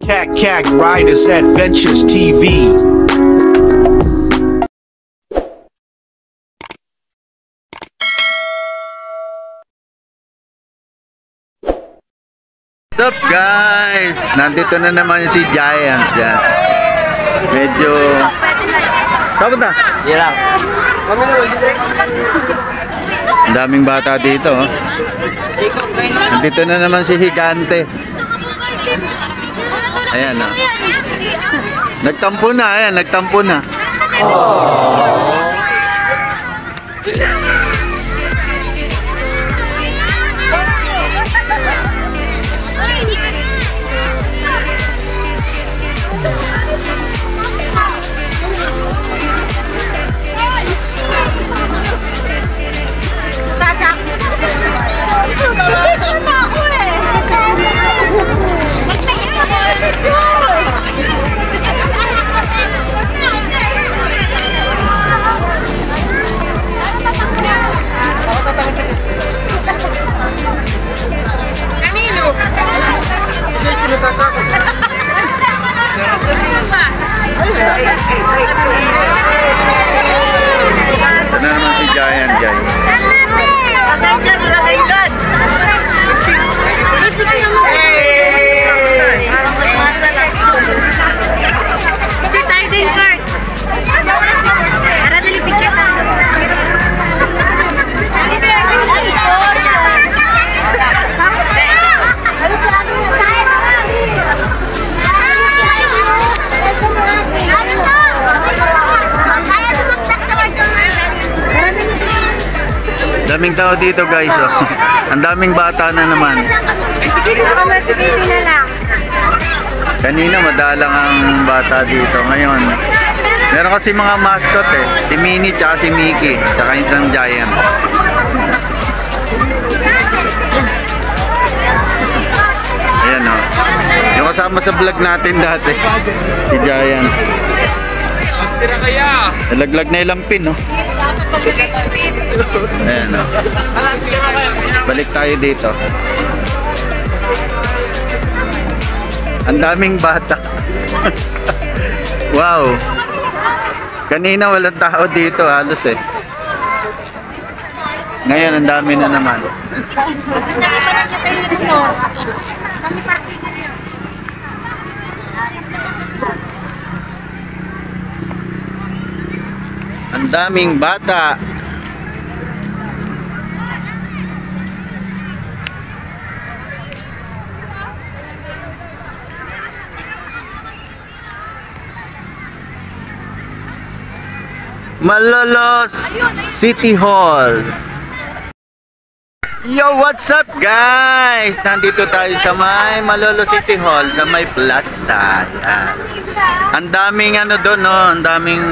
Cat Riders Adventures TV. What's up guys? Nandito na naman si Giant dyan. Medyo... Saan na? Hirap. Ang daming bata dito. Oh. Nandito na naman si Higante. Ayan oh. Nagtampo na, ayan, nagtampo na. Ito na naman si Giant guys. Daming tao dito guys oh. Ang daming bata na naman. Kanina madalang ang bata dito. Ngayon meron kasi mga mascot eh. Si Minnie tsaka si Mickey tsaka isang Giant. Ayan oh. Yung kasama sa vlog natin dati si Giant. Nalaglag na ilang pin oh. Ayan o. Balik tayo dito. Ang daming bata. Wow. Kanina walang tao dito halos eh. Ngayon ang dami na naman. Ang daming bata. Malolos City Hall. Yo, what's up guys? Nandito tayo sa may Malolos City Hall, sa may plaza. Yan. Ang daming ano doon, no? Ang daming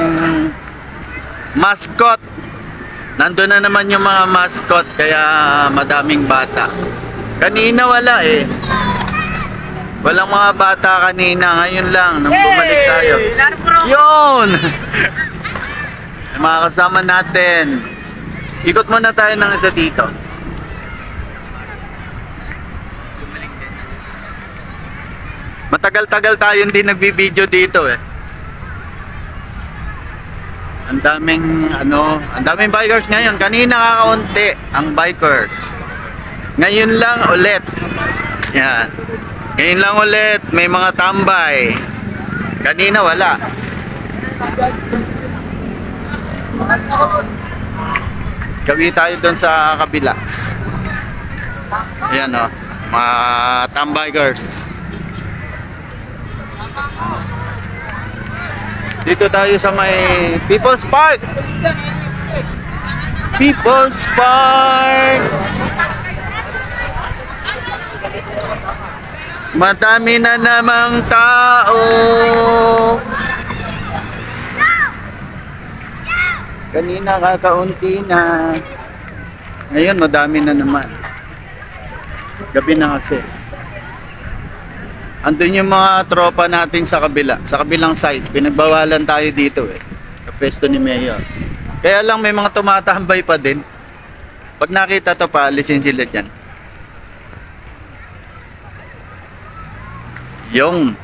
mascot. Nandun na naman yung mga mascot, kaya madaming bata. Kanina wala eh. Walang mga bata kanina. Ngayon lang, nang bumalik tayo. Yun! Mga kasama natin. Ikot muna tayo ng isa dito. Matagal-tagal tayo hindi nagbibideo dito eh. Ang daming ang daming bikers ngayon. Kanina kakaunti ang bikers. Ngayon lang ulit. Yan. Ngayon lang ulit may mga tambay. Kanina wala. Gawi tayo doon sa kabila. Ayan o, mga tambikers. Dito tayo sa may People's Park. People's Park. Madami na namang tao. Kanina kakaunti na. Ngayon madami na naman. Gabi na kasi. Andun yung mga tropa natin sa kabila, sa kabilang side. Pinagbawalan tayo dito eh. Sa pwesto ni Mayor. Kaya lang may mga tumatambay pa din. Pag nakita to pa, alisin sila dyan. Yung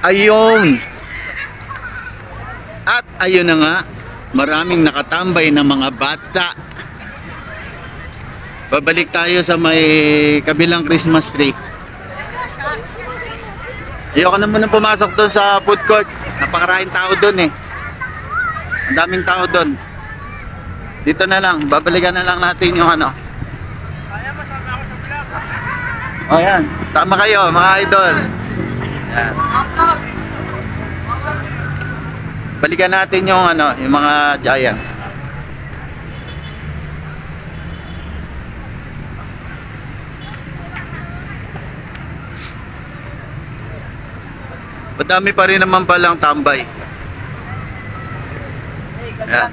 Ayun. At ayun na nga, maraming nakatambay na mga bata. Babalik tayo sa may kabilang Christmas tree. Ayoko na muna pumasok doon sa food court. Napakaraming tao doon eh. Ang daming tao doon. Dito na lang, babalikan na lang natin yung ano. O yan, sama kayo mga idol. Yan. Balikan natin yung ano, yung mga giant. Madami pa rin naman palang tambay. Ayan.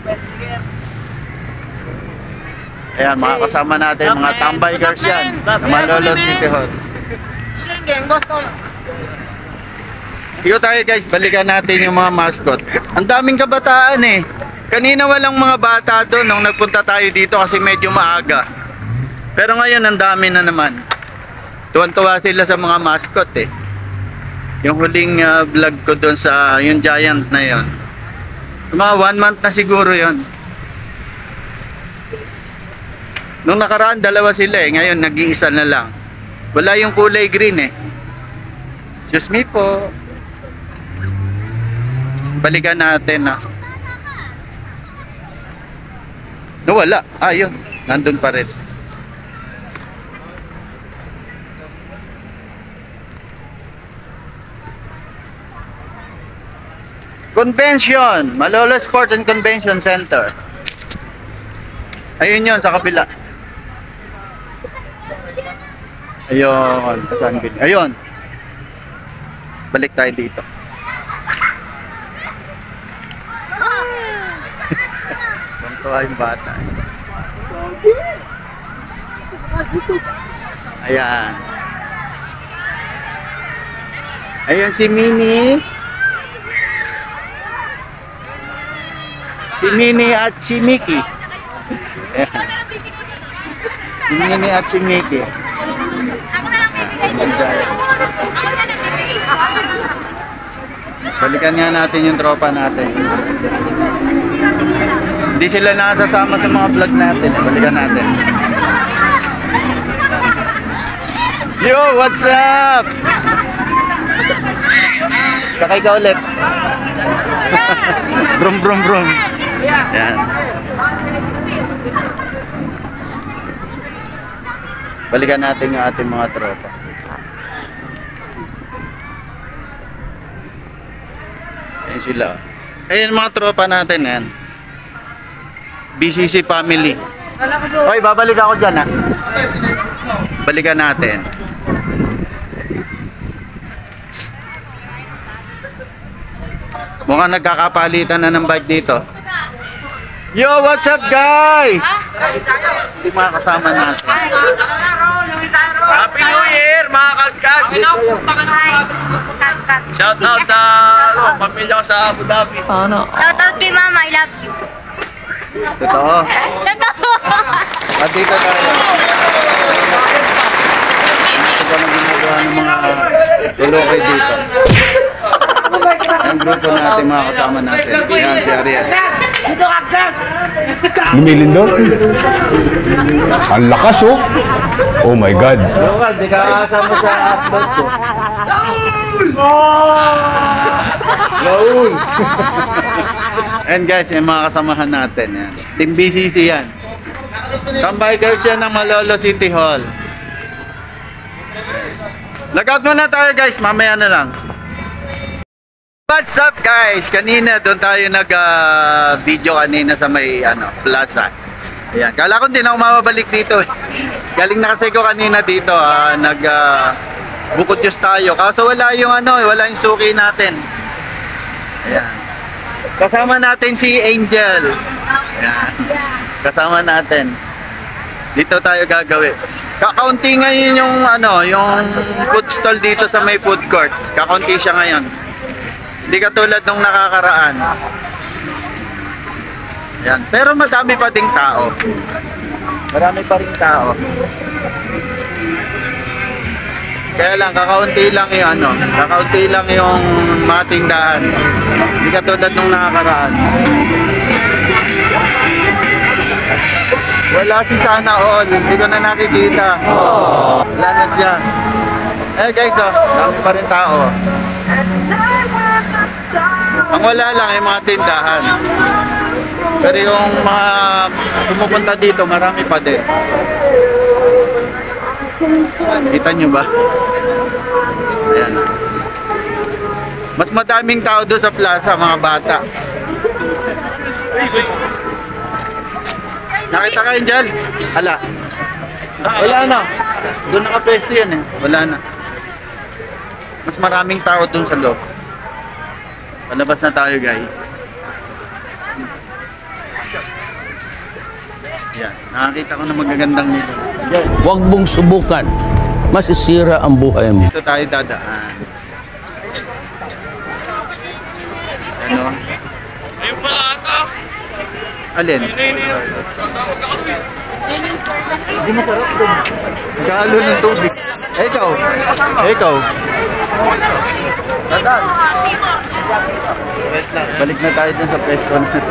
Ayan, mga kasama natin, mga tambay girls yan. Na Malolos City Hall. Ikaw tayo guys, balikan natin yung mga mascot. Ang daming kabataan eh. Kanina walang mga bata doon nung nagpunta tayo dito kasi medyo maaga. Pero ngayon ang dami na naman. Tuwan-tuwa sila sa mga mascot eh. Yung huling vlog ko doon sa yung giant na yon. Mga 1 month na siguro yon. Nung nakaraan dalawa sila eh. Ngayon nag-iisa na lang. Wala yung kulay green eh. Excuse me po. Balikan natin na. Nawala. Yun. Nandun pa rin. Convention. Malolos Sports and Convention Center. Ayun yun sa kapila. Ayun. Ayun. Balik tayo dito. Tuwa yung bata. Ayan. Ayan si Minnie. Si Minnie at si Mickey. Ayan. Si Minnie at si Mickey. Balikan nga natin yung tropa natin. Hindi sila nakasasama sa mga vlog natin. Balikan natin. Yo, what's up? Sakay ka ulit. Brum brum brum. Yan. Balikan natin yung ating mga tropa. Ayan sila. Ayan mga tropa natin yan. BCC family. Hoy, babalik ako dyan ha. Balikan natin. Mukhang nagkakapalitan na ng bike dito. Yo, what's up guys? Hindi mga kasama natin. Happy New Year mga kagkag. Shout out sa pamilya ko sa Abu Dhabi. Shout out kay Mama, I love you. Totoo. Totoo. At dito tayo. Ito na ginagawa ng mga tulokay dito. Ang grupo natin, mga kasama natin. Yan si Ariel. Lumilindol? Ang lakas oh. Oh my God. Lokal, di ka kasama sa upload ko. Raul! And guys, yung mga kasamahan natin. Yan. Team BCC yan. Tambikers yan ng Malolos City Hall. Lagout muna tayo guys, mamaya na lang. What's up guys? Kanina doon tayo nag-video kanina sa may plaza. Ayan, kala ko hindi na ako mababalik dito. Galing na kasi ko kanina dito, bukod Diyos tayo. Kaso wala yung wala yung suki natin. Ayan. Kasama natin si Angel. Ayan. Kasama natin. Dito tayo gagawin. Kakaunti ngayon yung yung food stall dito sa may food court. Kakaunti siya ngayon. Hindi katulad nung nakakaraan. Yan. Pero madami pa ding tao. Marami pa ring tao. Kaya lang, kakaunti lang yung ano, kakaunti lang yung mga tindahan. Hindi katulad nung nakakaraan. Wala si Sana All, hindi ko na nakikita. Wala na siya. Eh guys, oh, dami pa rin tao. Ang wala lang yung mga tindahan. Pero yung mga pumupunta dito, marami pa din. Kita nyo ba? Ayan. Mas madaming tao doon sa plaza, mga bata. Nakita kayo dyan? Hala. Wala na. Doon nakapesto yan eh. Wala na. Mas maraming tao doon sa loob. Palabas na tayo guys. Yan. Nakakita ko na magagandang nito. Huwag mong subukan. Masisira ang buhay mo. Dito tayo dadaan. Ano? Ayun pala ata. Alin? Hindi masarap doon. Nagkahalo ng tubig. Eh, ikaw. Ikaw. Dadaan. Balik na tayo dun sa pwesto natin.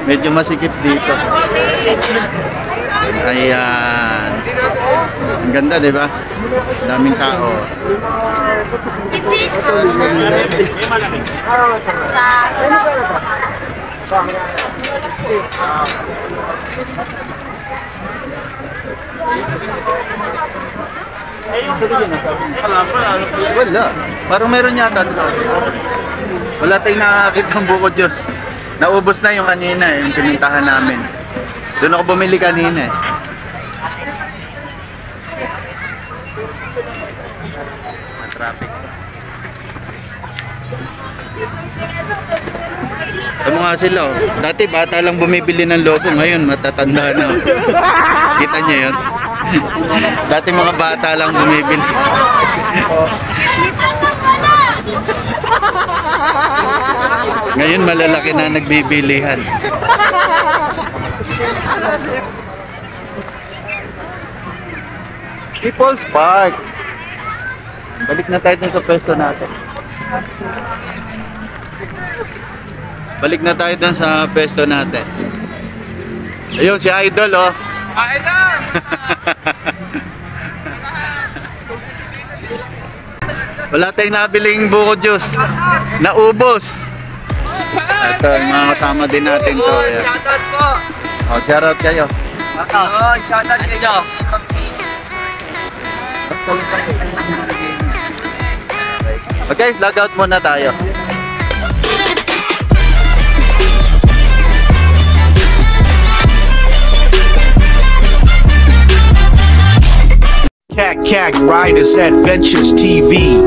Medyo masikip dito. Ayan. Ang ganda, di ba? Daming tao. Wala. Parang meron yata. Wala tayong nakakita ng buko Diyos. Naubos na yung kanina yung pinintahan namin. Doon ako bumili kanina eh. Traffic. Ito nga sila oh. Dati bata lang bumibili ng lobo, ngayon matatanda na. Kita niyo yun? Dati mga bata lang bumibili. Ngayon malalaki na nagbibilihan. People's Park. Balik na tayo dun sa pwesto natin. Balik na tayo dun sa pwesto natin. Ayun si Idol oh. Idol! Wala tayong nabiling buko juice. Naubos. Ito, yung mga kasama din natin to. Ayan. Shoutout po! Oh, shoutout kayo. Shoutout kayo! Okay, log out muna tayo. Cat Riders Adventures TV.